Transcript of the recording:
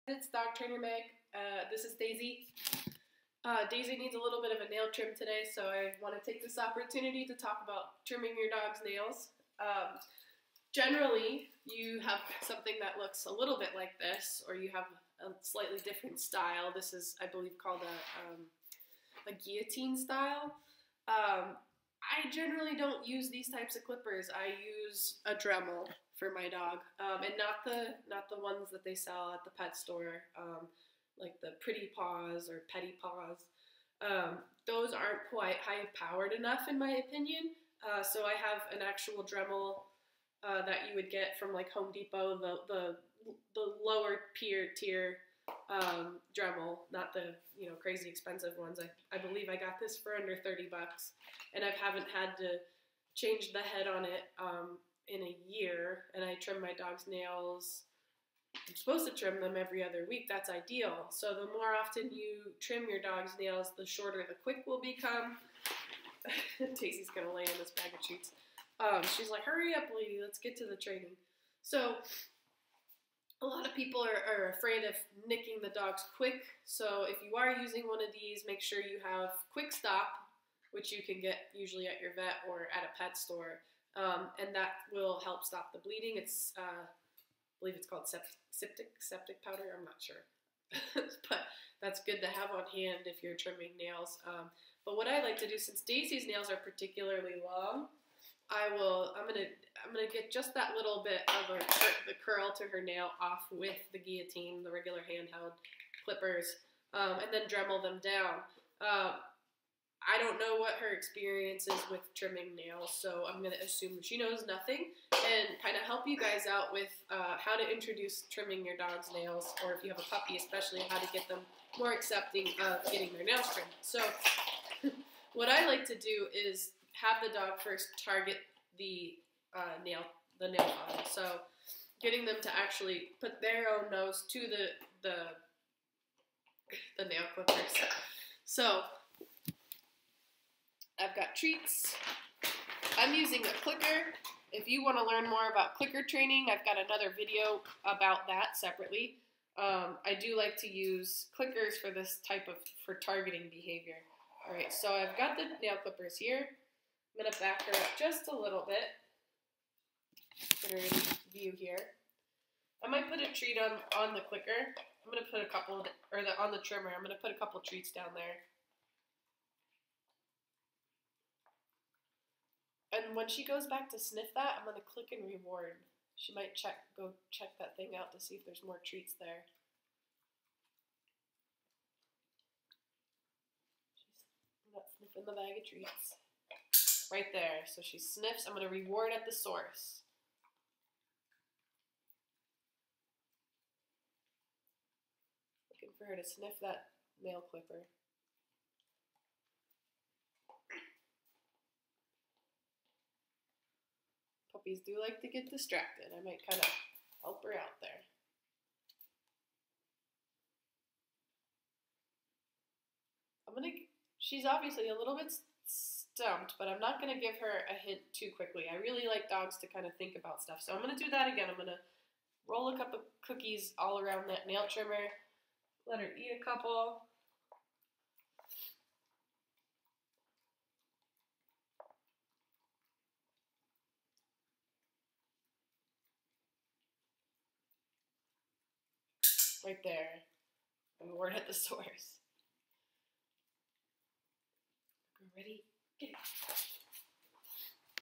It's Dog Trainer Meg. This is Daisy. Daisy needs a little bit of a nail trim today, so I want to take this opportunity to talk about trimming your dog's nails. Generally, you have something that looks a little bit like this, or you have a slightly different style. This is, I believe, called a guillotine style. I generally don't use these types of clippers. I use a Dremel for my dog, and not the ones that they sell at the pet store, like the Pretty Paws or Petty Paws. Those aren't quite high powered enough, in my opinion. So I have an actual Dremel that you would get from like Home Depot, the lower tier Dremel, not the crazy expensive ones. I believe I got this for under $30, and I haven't had to change the head on it in a year. And I trim my dog's nails. I'm supposed to trim them every other week. That's ideal. So the more often you trim your dog's nails, the shorter the quick will become. Daisy's gonna lay on this bag of treats. She's like, hurry up, lady, let's get to the training. So a lot of people are afraid of nicking the dog's quick. So if you are using one of these, make sure you have Quick Stop, which you can get usually at your vet or at a pet store. And that will help stop the bleeding. It's, I believe it's called septic powder. I'm not sure. But that's good to have on hand if you're trimming nails. But what I like to do, since Daisy's nails are particularly long, I'm gonna get just that little bit of the curl to her nail off with the guillotine, the regular handheld clippers, and then Dremel them down. I don't know what her experience is with trimming nails, so I'm gonna assume she knows nothing, and kind of help you guys out with how to introduce trimming your dog's nails, or if you have a puppy especially, how to get them more accepting of getting their nails trimmed. So what I like to do is have the dog first target the nail file. So getting them to actually put their own nose to the nail clippers. So I've got treats. I'm using a clicker. If you want to learn more about clicker training, I've got another video about that separately. I do like to use clickers for this type of targeting behavior. All right, so I've got the nail clippers here. I'm going to back her up just a little bit. Put her in view here. I might put a treat on the clicker. I'm going to put a couple, on the trimmer, I'm going to put a couple treats down there. And when she goes back to sniff that, I'm going to click and reward. She might go check that thing out to see if there's more treats there. She's not sniffing the bag of treats. Right there. So she sniffs. I'm going to reward at the source. Looking for her to sniff that nail clipper. Puppies do like to get distracted. I might kind of help her out there. She's obviously a little bit stumped, but I'm not going to give her a hint too quickly. I really like dogs to kind of think about stuff. So I'm going to do that again. I'm going to roll a cup of cookies all around that nail trimmer. Let her eat a couple. Right there. Reward at the source. Ready? Get it.